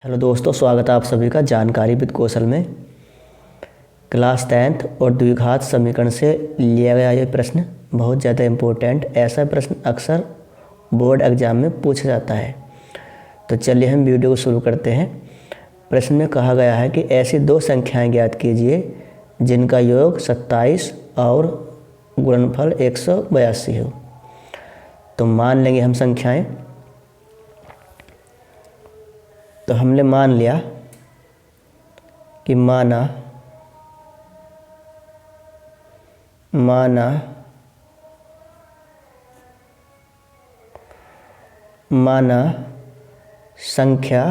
Hello दोस्तों, स्वागत है आप सभी का जानकारी विद कौशल में। क्लास 10th और द्विघात समीकरण से लिया गया ये प्रश्न बहुत ज़्यादा इम्पोर्टेंट, ऐसा प्रश्न अक्सर बोर्ड एग्जाम में पूछा जाता है। तो चलिए हम वीडियो को शुरू करते हैं। प्रश्न में कहा गया है कि ऐसी दो संख्याएं ज्ञात कीजिए जिनका योग 27 और गुणनफल 182 हो। तो मान लेंगे हम संख्याएं। तो हमने मान लिया कि माना संख्या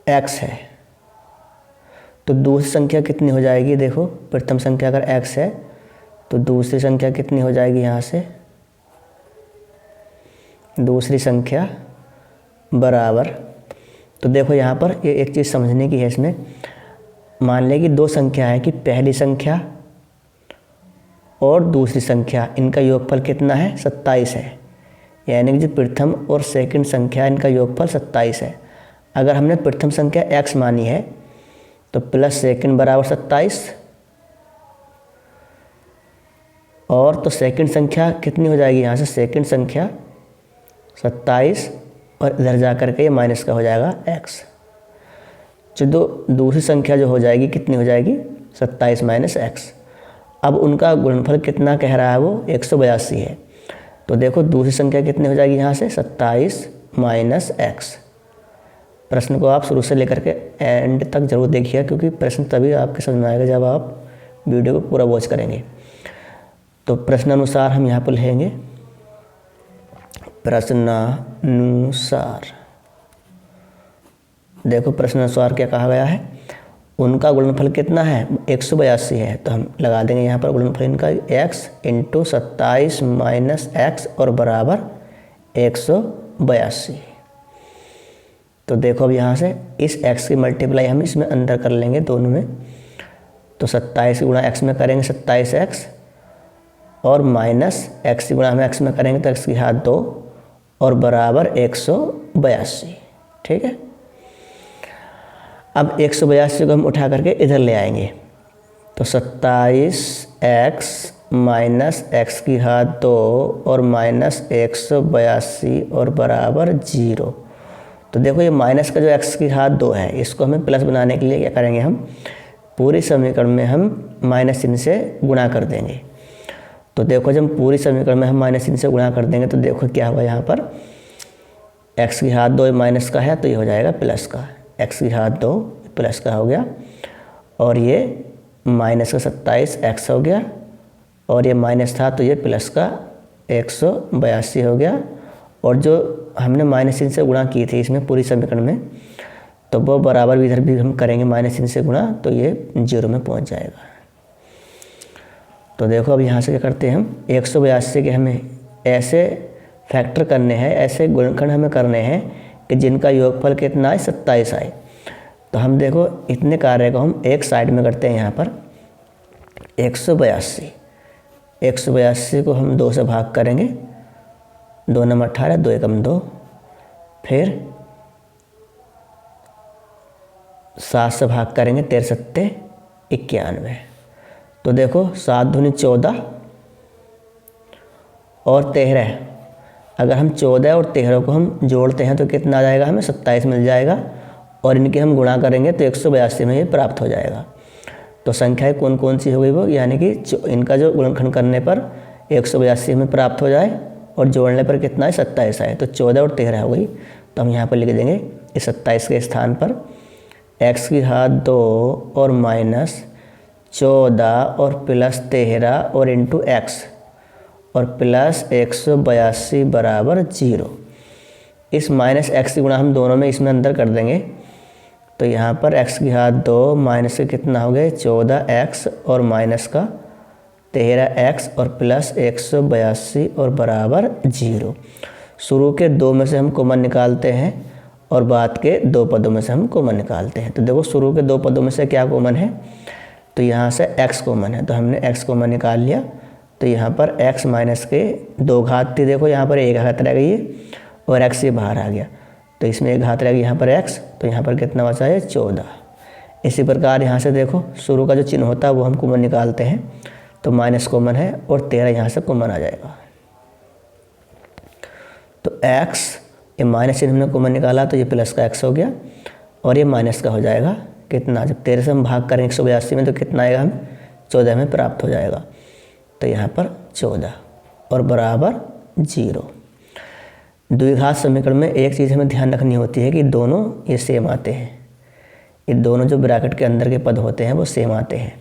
x है। तो दूसरी संख्या कितनी हो जाएगी? देखो, प्रथम संख्या अगर x है तो दूसरी संख्या कितनी हो जाएगी? यहाँ से दूसरी संख्या बराबर। तो देखो यहाँ पर ये एक चीज़ समझने की है। इसमें मान लें कि दो संख्या है कि पहली संख्या और दूसरी संख्या, इनका योगफल कितना है? 27 है। यानी कि जो प्रथम और सेकंड संख्या, इनका योगफल 27 है। अगर हमने प्रथम संख्या x मानी है तो प्लस सेकंड बराबर 27, और तो सेकंड संख्या कितनी हो जाएगी? यहाँ से सेकंड संख्या 27 और इधर जा कर के ये माइनस का हो जाएगा x। जो दूसरी संख्या जो हो जाएगी कितनी हो जाएगी? 27 माइनस x। अब उनका गुणनफल कितना कह रहा है? वो 182 है। तो देखो दूसरी संख्या कितनी हो जाएगी? यहाँ से 27 माइनस x। प्रश्न को आप शुरू से लेकर के एंड तक जरूर देखिए, क्योंकि प्रश्न तभी आपके समझ में आएगा जब आप वीडियो को पूरा वॉच करेंगे। तो प्रश्नानुसार हम यहाँ पर लिखेंगे। प्रश्नानुसार देखो, प्रश्नानुसार क्या कहा गया है? उनका गुणनफल कितना है? 182 है। तो हम लगा देंगे यहाँ पर गुणनफल इनका x इंटू 27 माइनस x और बराबर 182। तो देखो अब यहाँ से इस x की मल्टीप्लाई हम इसमें अंदर कर लेंगे दोनों में। तो 27 गुणा x में करेंगे 27x, और माइनस x गुणा हम x में करेंगे तो x की घात 2 और बराबर 182। ठीक है। अब 182 को हम उठा करके इधर ले आएंगे। तो 27x माइनस x की घात 2 और माइनस 182 और बराबर 0। तो देखो ये माइनस का जो x की घात 2 है, इसको हमें प्लस बनाने के लिए क्या करेंगे? हम पूरी समीकरण में हम माइनस चिन्ह से गुणा कर देंगे। तो देखो जब पूरी समीकरण में हम माइनस चिन्ह से गुणा कर देंगे तो देखो क्या होगा? यहाँ पर x की घात 2 माइनस का है तो ये हो जाएगा प्लस का। x की घात 2 प्लस का हो गया, और ये माइनस का 27x हो गया, और ये माइनस था तो ये प्लस का 182 हो गया। और जो हमने माइनस चिन्ह से गुणा की थी इसमें पूरी समीकरण में, तो वो बराबर भी इधर भी हम करेंगे माइनस चिन्ह से गुणा, तो ये 0 में पहुँच जाएगा। तो देखो अब यहाँ से क्या करते हैं हम? 182 के हमें ऐसे फैक्टर करने हैं, ऐसे गुणनखंड हमें करने हैं कि जिनका योगफल कितना आए? 27 आए। तो हम देखो इतने कार्य को हम एक साइड में करते हैं। यहाँ पर 182 को हम 2 से भाग करेंगे। 2 नंबर 18, 2 एकम 2, फिर 7 से भाग करेंगे। 13 सत्ते 91। तो देखो 7 दूनी 14 और 13। अगर हम 14 और 13 को हम जोड़ते हैं तो कितना आ जाएगा? हमें 27 मिल जाएगा, और इनके हम गुणा करेंगे तो 182 में ये प्राप्त हो जाएगा। तो संख्याएं कौन कौन सी हो गई वो? यानी कि इनका जो गुणनखंड करने पर 182 में प्राप्त हो जाए और जोड़ने पर कितना है? 27 आए। तो 14 और 13 हो गई। तो हम यहाँ पर लिख देंगे इस 27 के स्थान पर x की घात 2 और माइनस 14 और प्लस 13 और इंटू x और प्लस 182 बराबर 0। इस माइनस x की गुणा हम दोनों में इसमें अंदर कर देंगे। तो यहाँ पर x की घात 2 माइनस के कितना हो गए? 14x और माइनस का 13x और प्लस 182 और बराबर 0। शुरू के 2 में से हम कॉमन निकालते हैं और बाद के 2 पदों में से हम कॉमन निकालते हैं। तो देखो शुरू के 2 पदों में से क्या कॉमन है? तो यहाँ से x कॉमन है, तो हमने x कॉमन निकाल लिया। तो यहाँ पर x माइनस के 2 घात थी, देखो यहाँ पर 1 घात रह गई है, और x ये बाहर आ गया, तो इसमें एक घात रहेगी यहाँ पर x, तो यहाँ पर कितना बचा है 14। इसी प्रकार यहाँ से देखो शुरू का जो चिन्ह होता है वो हम कॉमन निकालते हैं, तो माइनस कॉमन है और 13 यहाँ से कॉमन आ जाएगा। तो x, ये माइनस चिन्ह हमने कॉमन निकाला तो ये प्लस का x हो गया और ये माइनस का हो जाएगा कितना, जब 13 से हम भाग करेंगे 182 में तो कितना आएगा, हमें 14 में प्राप्त हो जाएगा। तो यहाँ पर 14 और बराबर 0। द्विघात समीकरण में एक चीज़ हमें ध्यान रखनी होती है कि दोनों ये सेम आते हैं, ये दोनों जो ब्रैकेट के अंदर के पद होते हैं वो सेम आते हैं।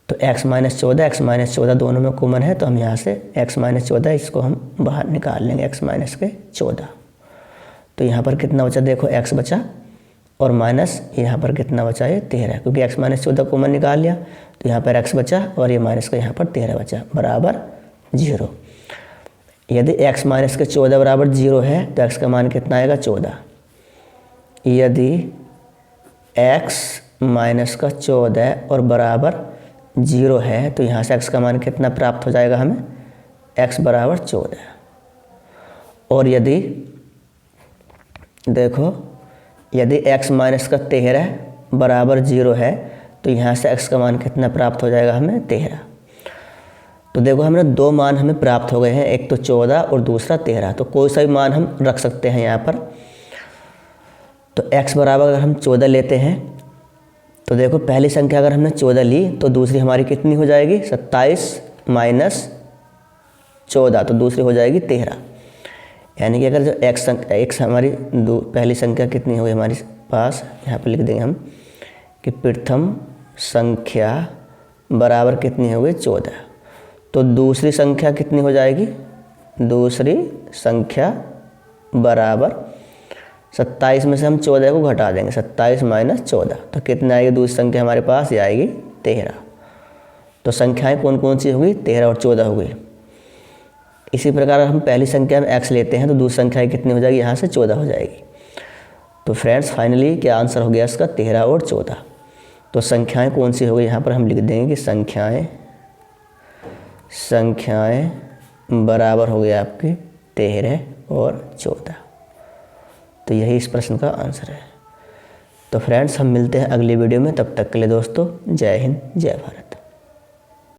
तो x माइनस 14 दोनों में कॉमन है, तो हम यहाँ से x माइनस 14 इसको हम बाहर निकाल लेंगे, x माइनस के 14। तो यहाँ पर कितना बचा, देखो x बचा और माइनस यहाँ पर कितना बचा है 13, क्योंकि x माइनस 14 कॉमन निकाल लिया तो यहाँ पर x बचा और ये माइनस का यहाँ पर 13 बचा, बराबर 0। यदि x माइनस के 14 बराबर 0 है तो x का मान कितना आएगा 14। यदि x माइनस का 14 और बराबर 0 है तो यहाँ से x का मान कितना प्राप्त हो जाएगा हमें, x बराबर 14। और यदि देखो यदि x माइनस का 13 बराबर 0 है तो यहाँ से x का मान कितना प्राप्त हो जाएगा हमें 13। तो देखो हमें दो मान हमें प्राप्त हो गए हैं, एक तो 14 और दूसरा 13, तो कोई सा भी मान हम रख सकते हैं यहाँ पर। तो x बराबर अगर हम 14 लेते हैं तो देखो पहली संख्या अगर हमने 14 ली तो दूसरी हमारी कितनी हो जाएगी 27 माइनस 14, तो दूसरी हो जाएगी 13। यानी कि अगर जो x हमारी पहली संख्या कितनी होगी हमारे पास, यहाँ पर लिख देंगे हम कि प्रथम संख्या बराबर कितनी होगी 14, तो दूसरी संख्या कितनी हो जाएगी, दूसरी संख्या बराबर 27 में से हम 14 को घटा देंगे, 27 माइनस 14, तो कितना आएगी दूसरी संख्या हमारे पास, ये आएगी 13। तो संख्याएं कौन कौन सी होगी, 13 और 14 हो गई। इसी प्रकार हम पहली संख्या में x लेते हैं तो दूसरी संख्या कितनी हो जाएगी, यहाँ से 14 हो जाएगी। तो फ्रेंड्स फाइनली क्या आंसर हो गया इसका, 13 और 14। तो संख्याएं कौन सी हो गई, यहाँ पर हम लिख देंगे कि संख्याएं बराबर हो गया आपकी 13 और 14। तो यही इस प्रश्न का आंसर है। तो फ्रेंड्स हम मिलते हैं अगली वीडियो में, तब तक के लिए दोस्तों जय हिंद जय भारत।